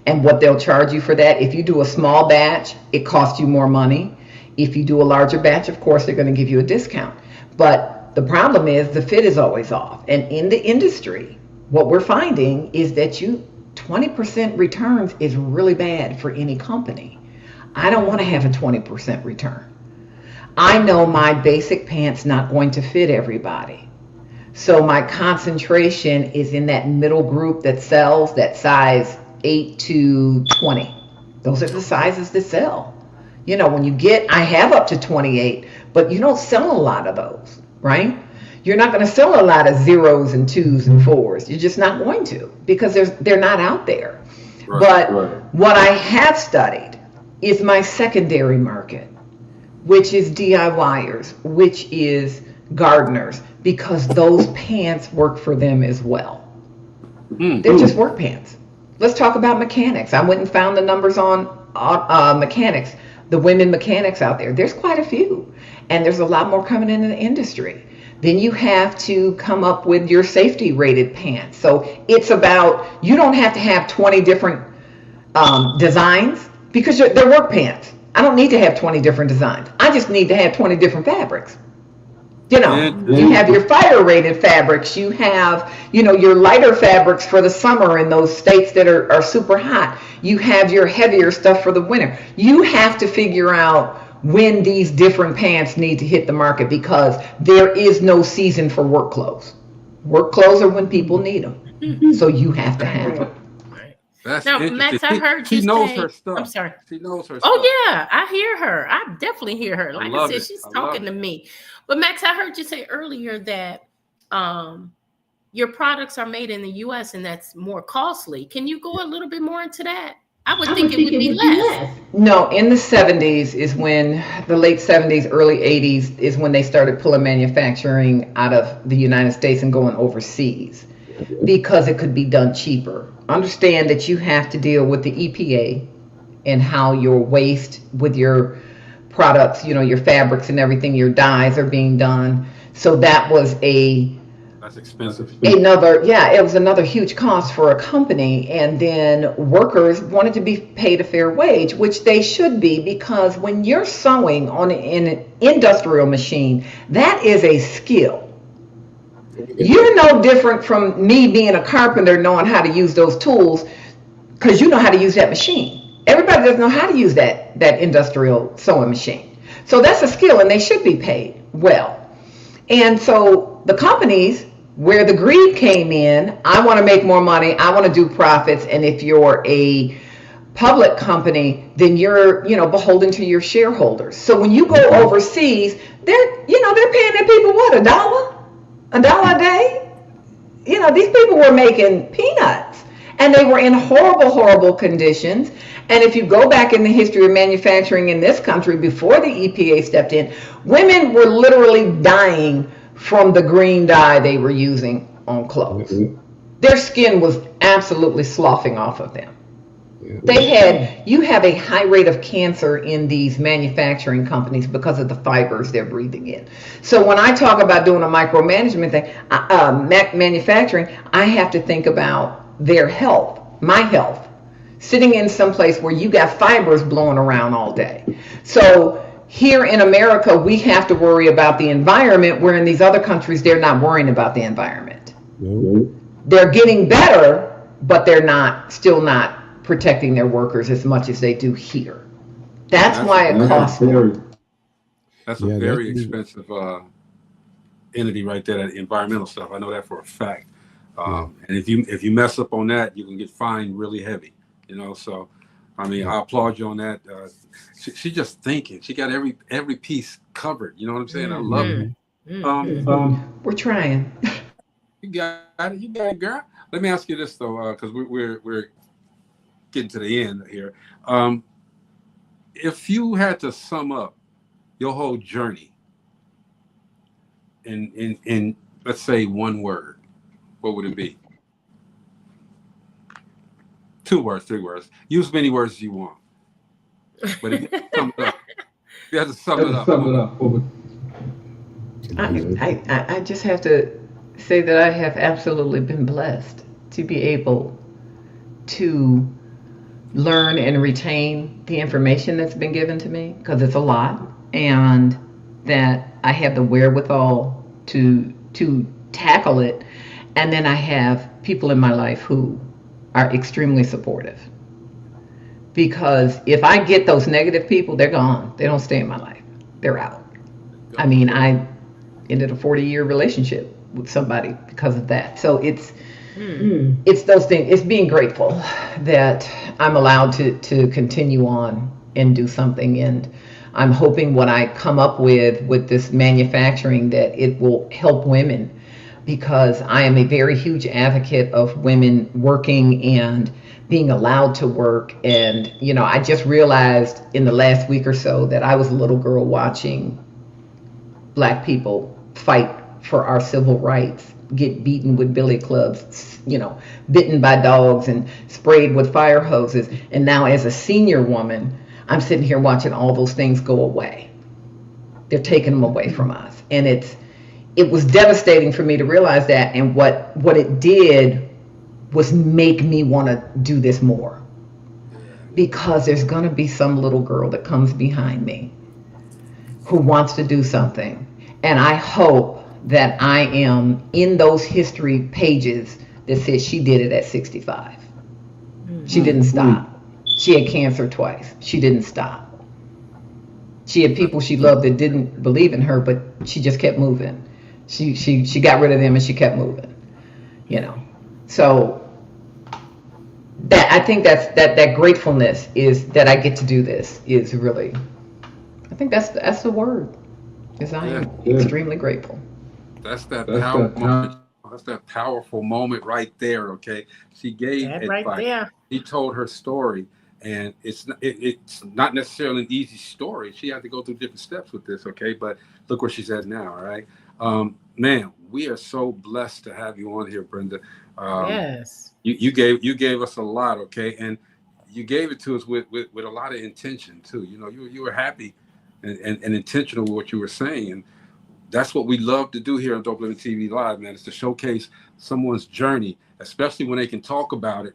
and what they'll charge you for that. If you do a small batch, it costs you more money. If you do a larger batch, of course, they're going to give you a discount. But the problem is the fit is always off. And in the industry, what we're finding is that 20% returns is really bad for any company. I don't want to have a 20% return. I know my basic pants not going to fit everybody. So my concentration is in that middle group that sells that size 8 to 20. Those are the sizes that sell. I have up to 28, but you don't sell a lot of those, right? You're not going to sell a lot of 0s and 2s and 4s. You're just not going to because they're not out there. Right, but what I have studied is my secondary market, which is DIYers, which is gardeners, because those pants work for them as well. They're just work pants. Let's talk about mechanics. I went and found the numbers on mechanics, the women mechanics out there. There's quite a few, and there's a lot more coming into the industry. Then you have to come up with your safety rated pants. So it's about, you don't have to have 20 different designs because they're work pants. I don't need to have 20 different designs. I just need to have 20 different fabrics. You have your fire rated fabrics. You have, your lighter fabrics for the summer in those states that are super hot. You have your heavier stuff for the winter. You have to figure out when these different pants need to hit the market, because there is no season for work clothes. Work clothes are when people need them. So you have to have them. That's now, Max, I heard you she knows say, her stuff. I'm sorry. She knows her stuff. Oh, yeah, I hear her. I definitely hear her. Like I said, it. she's talking to me. But, Max, I heard you say earlier that your products are made in the U.S. and that's more costly. Can you go a little bit more into that? I would think it would be less. No, in the 70s is when, the late 70s, early 80s is when they started pulling manufacturing out of the United States and going overseas because it could be done cheaper. Understand that you have to deal with the EPA and how your waste with your products, you know, your fabrics and everything, your dyes are being done. So that was that's expensive. It was another huge cost for a company. And then workers wanted to be paid a fair wage, which they should be, because when you're sewing on an industrial machine, that is a skill. You're no different from me being a carpenter, knowing how to use those tools, because you know how to use that machine. Everybody doesn't know how to use that industrial sewing machine. So that's a skill, and they should be paid well. And so the companies, where the greed came in, I want to make more money, I want to do profits, and if you're a public company, then you're, beholden to your shareholders. So when you go overseas, they're paying their people what, $1 a day? These people were making peanuts, and they were in horrible, horrible conditions. And if you go back in the history of manufacturing in this country before the EPA stepped in, women were literally dying from the green dye they were using on clothes. Their skin was absolutely sloughing off of them. You have a high rate of cancer in these manufacturing companies because of the fibers they're breathing in. So when I talk about doing a micromanagement thing, manufacturing, I have to think about their health, my health, sitting in some place where you got fibers blowing around all day. So here in America, we have to worry about the environment, where in these other countries, they're not worrying about the environment. They're getting better, but they're still not protecting their workers as much as they do here. That's why it costs more. That's a very expensive entity right there, that environmental stuff. I know that for a fact. And if you mess up on that, you can get fined really heavy. So I mean, I applaud you on that. She just thinking. She got every piece covered. You know what I'm saying? I love it. We're trying. You got it, girl. Let me ask you this though, because we're getting to the end here. If you had to sum up your whole journey in let's say one word, what would it be? 2 words, 3 words. Use as many words as you want. But if you have to sum it up. I just have to say that I have absolutely been blessed to be able to learn and retain the information that's been given to me, because it's a lot, and that I have the wherewithal to tackle it. And then I have people in my life who are extremely supportive, because if I get those negative people, they're gone. They don't stay in my life. They're out. I mean, I ended a 40-year relationship with somebody because of that. So it's those things. It's being grateful that I'm allowed to continue on and do something. And I'm hoping what I come up with this manufacturing, that it will help women, because I am a very huge advocate of women working and being allowed to work. And, I just realized in the last week or so that I was a little girl watching Black people fight for our civil rights, get beaten with billy clubs, bitten by dogs and sprayed with fire hoses. And now as a senior woman, I'm sitting here watching all those things go away. They're taking them away from us. And it was devastating for me to realize that. And what it did was make me want to do this more, because there's going to be some little girl that comes behind me who wants to do something. And I hope that I am in those history pages that says she did it at 65. She didn't stop. She had cancer twice. She didn't stop. She had people she loved that didn't believe in her, but she just kept moving. She got rid of them and she kept moving. You know, so that I think that gratefulness is that I get to do this is really. I think that's the word. Is I am extremely grateful. That's that power moment. That's that powerful moment right there. Okay, she gave That advice. right there. She told her story, and it's not necessarily an easy story. She had to go through different steps with this. Okay, but look where she's at now. All right, man, we are so blessed to have you on here, Brenda. Yes. You gave us a lot. Okay, and you gave it to us with a lot of intention too. You know, you were happy and intentional with what you were saying, and that's what we love to do here on DopelivenTV Live, man. Is to showcase someone's journey, especially when they can talk about it.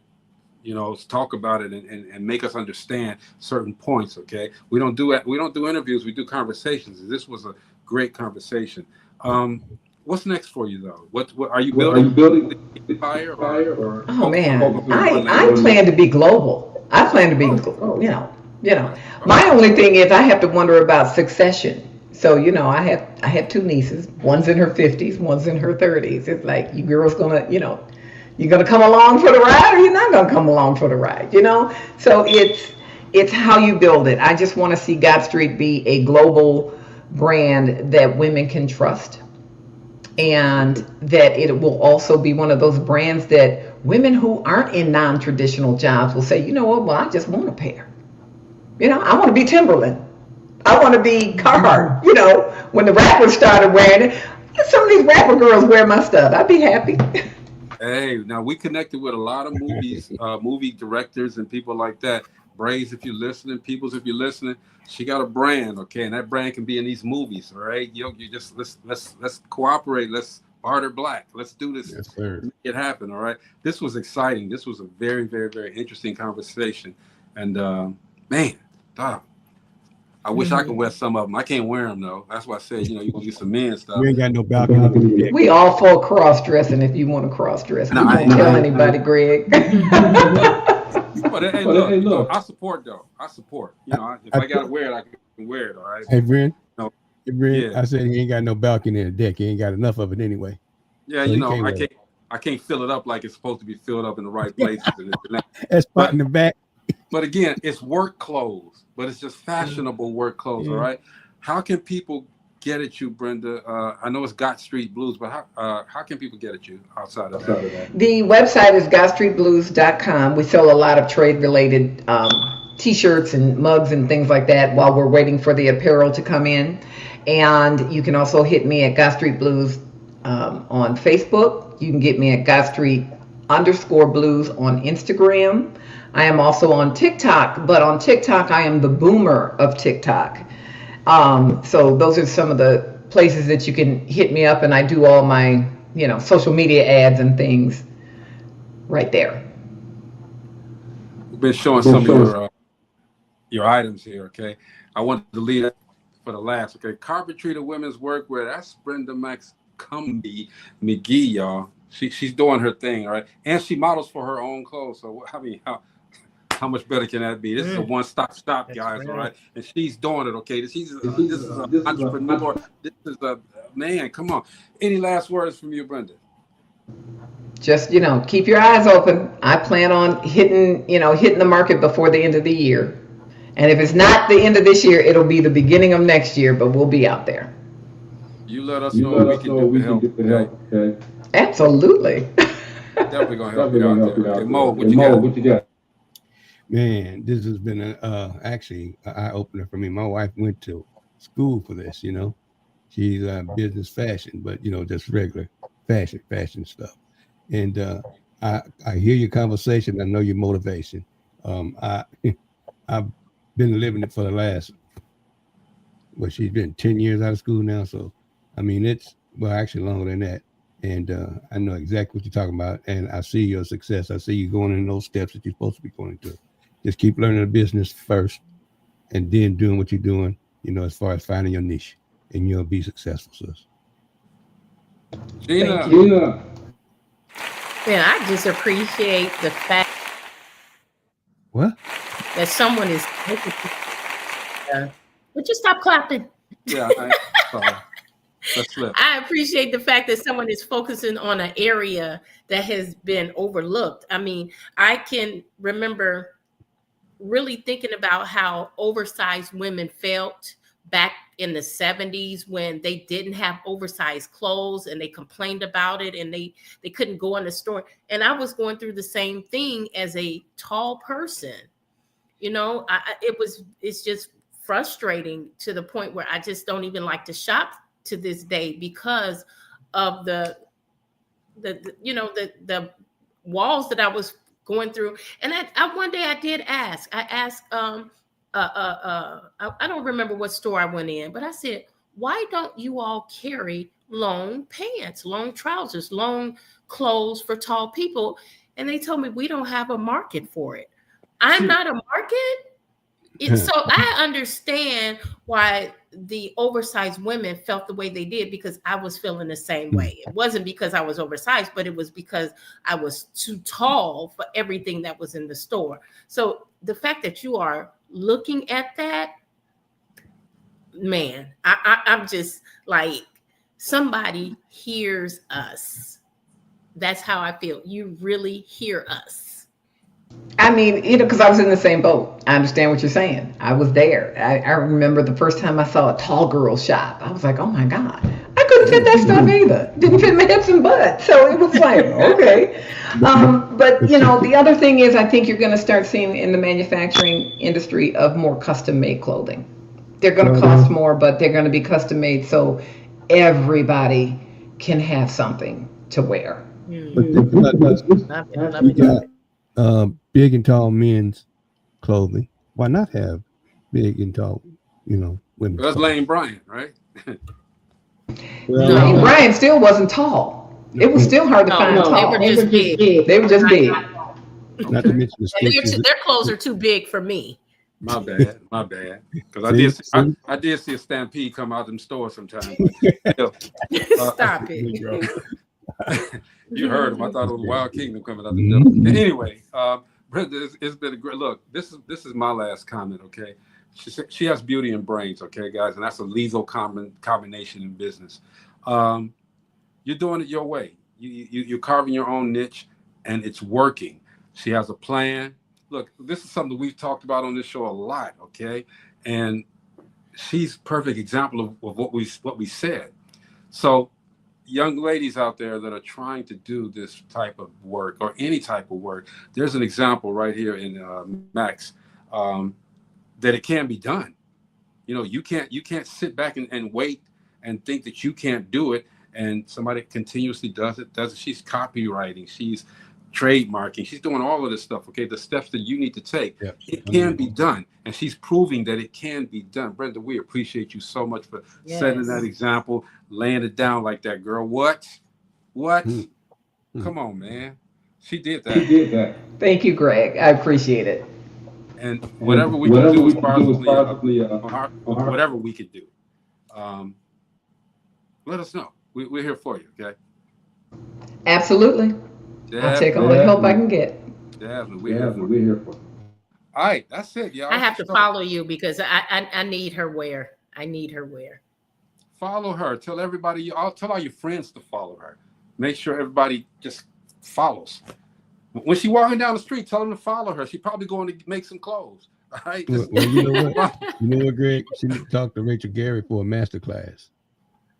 You know, talk about it and make us understand certain points. Okay, we don't do interviews. We do conversations. This was a great conversation. What's next for you though? What are you building? Empire or oh man, I plan to be global. I plan to be, you know. My only thing is I have to wonder about succession. So, you know, I have two nieces. One's in her 50s, one's in her 30s. It's like, you girls gonna, you know, you're gonna come along for the ride or you're not gonna come along for the ride, you know? So it's how you build it. I just want to see Gott Street be a global brand that women can trust. And that it will also be one of those brands that women who aren't in non-traditional jobs will say, you know what, well, I just want a pair. You know, I want to be Timberland. I want to be Carhartt. You know, when the rappers started wearing it, some of these rapper girls wear my stuff. I'd be happy. Hey, now we connected with a lot of movie directors and people like that. Braves, if you're listening, Peoples, if you're listening, she got a brand, okay, and that brand can be in these movies, all right? You just let's cooperate, let's barter black, let's do this, yes, sir. Make it happen, all right? This was exciting. This was a very, very, very interesting conversation, and man, I wish I could wear some of them. I can't wear them though. That's why I said, you know, you gonna get some men stuff. We ain't got no balcony. We all for cross-dressing if you want to cross-dress. No, don't tell anybody, Greg. But hey, look, I support though. I support. You know, if I gotta wear it, I can wear it. All right. Hey, Brent. No. Hey, Brent. Yeah. I said he ain't got no balcony in the deck. He ain't got enough of it anyway. Yeah, so you know, I can't fill it up like it's supposed to be filled up in the right places. That spot in the back. But again, it's work clothes, but it's just fashionable work clothes. All right. How can people get at you, Brenda? I know it's Gott Street Blues, but how can people get at you outside of that? The website is gottstreetblues.com. We sell a lot of trade-related T-shirts and mugs and things like that while we're waiting for the apparel to come in. And you can also hit me at Gott Street Blues on Facebook. You can get me at Gott_Street_Blues on Instagram. I am also on TikTok, but on TikTok, I am the boomer of TikTok. So those are some of the places that you can hit me up, and I do all my, you know, social media ads and things right there. We've been showing some of your items here, okay? I want to leave it for the last, okay? Carpentry to women's workwear. That's Brenda Maxx Cumby McGee, y'all. She's doing her thing, all right? And she models for her own clothes. So I mean, how much better can that be? This is a one-stop shop, guys, all right? And she's doing it, okay? This is an entrepreneur. This is a man. Come on. Any last words from you, Brenda? Just, you know, keep your eyes open. I plan on hitting the market before the end of the year. And if it's not the end of this year, it'll be the beginning of next year, but we'll be out there. You let us know what we can do to help, okay? Absolutely. Definitely gonna help you out there. Okay, Mo, what you got? Man, this has been actually an eye-opener for me. My wife went to school for this, you know. She's business fashion, but, you know, just regular fashion stuff. And I hear your conversation. I know your motivation. I've been living it for the last, she's been 10 years out of school now. So, I mean, actually longer than that. And I know exactly what you're talking about. And I see your success. I see you going in those steps that you're supposed to be going into. Just keep learning the business first and then doing what you're doing, you know, as far as finding your niche, and you'll be successful, sis. Gina. Man, I just appreciate the fact what? that someone is Would you stop clapping? Yeah, sorry. That's flip. I appreciate the fact that someone is focusing on an area that has been overlooked. I mean, I can remember really thinking about how oversized women felt back in the 70s when they didn't have oversized clothes and they complained about it and they couldn't go in the store. And I was going through the same thing as a tall person. You know, it's just frustrating to the point where I just don't even like to shop to this day because of the walls that I was going through. And I one day I did ask. I asked I don't remember what store I went in, but I said, why don't you all carry long pants, long trousers, long clothes for tall people? And they told me we don't have a market for it. I'm not a market. So I understand why the oversized women felt the way they did, because I was feeling the same way. It wasn't because I was oversized, but it was because I was too tall for everything that was in the store. So the fact that you are looking at that, man, I'm just like, somebody hears us. That's how I feel. You really hear us. I mean, because I was in the same boat. I understand what you're saying. I was there. I remember the first time I saw a tall girl shop. I was like, oh my God. I couldn't fit that stuff either. Didn't fit my hips and butt. So it was like, okay. But, the other thing is, I think you're going to start seeing in the manufacturing industry of more custom made clothing. They're going to cost more, but they're going to be custom made so everybody can have something to wear. Big and tall men's clothing. Why not have big and tall, women? That's Lane Bryant, right? Lane Bryant still wasn't tall. It was still hard to find tall. They were just big. They were just big. Not to mention the their clothes are too big for me. My bad. Because I did see a stampede come out of them stores sometimes. Stop it. You heard him. I thought it was Wild Kingdom coming out the devil. Anyway, Brenda, it's been a great look. This is my last comment. Okay, she has beauty and brains. Okay, guys, and that's a lethal combination in business. You're doing it your way. You're carving your own niche, and it's working. She has a plan. Look, this is something we've talked about on this show a lot. Okay, and she's a perfect example of what we said. So, young ladies out there that are trying to do this type of work or any type of work, there's an example right here in Maxx that it can be done. You can't sit back and wait and think that you can't do it. And somebody continuously does it. She's copywriting, she's trademarking, she's doing all of this stuff. Okay, the steps that you need to take, it can be done, and she's proving that it can be done. Brenda, we appreciate you so much for setting that example, laying it down like that, girl. What? Come on, man. She did that. Thank you, Greg. I appreciate it. And whatever we can do is probably whatever we can do. Let us know. We're here for you. Okay. Absolutely. I'll take all the help I can get. Definitely. We're here for you. All right, that's it, y'all. I have to follow you because I need her wear. I need her wear. Follow her. Tell everybody. Tell all your friends to follow her. Make sure everybody just follows. When she's walking down the street, tell them to follow her. She's probably going to make some clothes. All right. Well, you know what? You know what, Greg? She need to talk to Rachel Gary for a master class.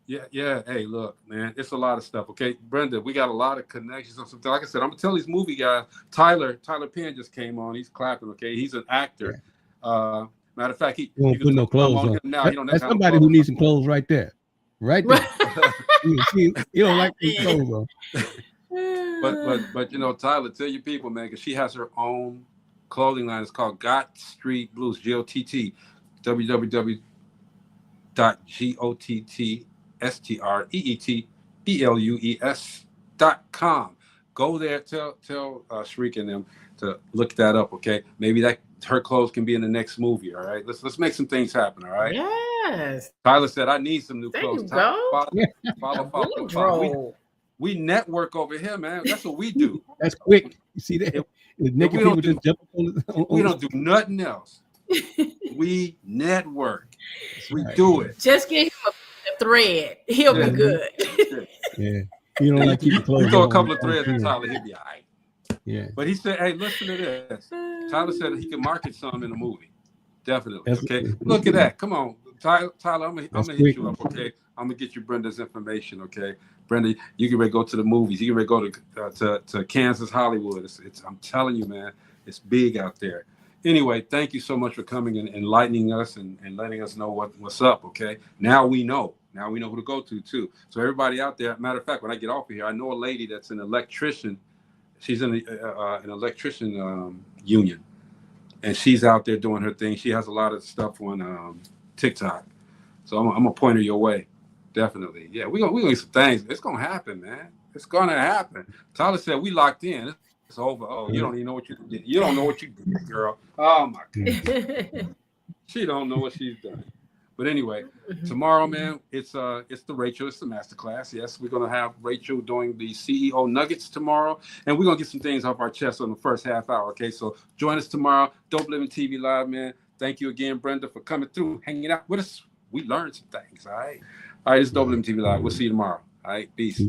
Yeah. Hey, look, man, it's a lot of stuff. Okay, Brenda, we got a lot of connections on something. Like I said, I'm gonna tell these movie guys. Tyler Penn just came on. He's clapping. Okay, he's an actor. Matter of fact, he won't put no clothes on. Now, that's somebody who needs some clothes right there. Right there. you don't like these clothes on. But Tyler, tell your people, man, because she has her own clothing line. It's called Gott Street Blues. GOTT. www.GOTTSTREETBLUES.com. Go there. Tell Shriek and them to look that up. Okay, maybe her clothes can be in the next movie. All right, let's make some things happen. All right. Yes. Tyler said, "I need some new clothes." There you go. Follow. We network over here, man. That's what we do. That's quick. You see that? We don't do nothing else. We network. We do it. Just get him a thread. He'll be good. Yeah. You don't like keep close. You throw a couple of threads at Tyler, he'll be all right. Yeah. But he said, hey, listen to this. Tyler said he can market some in the movie. Definitely. Okay. Look at that. Come on. Tyler, I'm gonna hit you up, okay? I'm gonna get you Brenda's information, okay? Brenda, you can go to the movies. You can go to Kansas, Hollywood. I'm telling you, man, it's big out there. Anyway, thank you so much for coming and enlightening us and letting us know what's up, okay? Now we know. Now we know who to go to, too. So everybody out there, matter of fact, when I get off of here, I know a lady that's an electrician. She's in an electrician union. And she's out there doing her thing. She has a lot of stuff on TikTok. So I'm going to point her your way. Definitely. Yeah, we're gonna get some things. It's going to happen, man. It's going to happen. Tyler said, we locked in. It's over. Oh, you don't even know what you did. You don't know what you did, girl. Oh, my goodness. She don't know what she's done. But anyway, tomorrow, man, it's the Rachel. It's the masterclass. Yes, we're going to have Rachel doing the CEO Nuggets tomorrow. And we're going to get some things off our chest on the first half hour, okay? So join us tomorrow. Dope Living TV Live, man. Thank you again, Brenda, for coming through, hanging out with us. We learned some things, all right? All right, it's Dope Living TV Live. We'll see you tomorrow. All right, peace.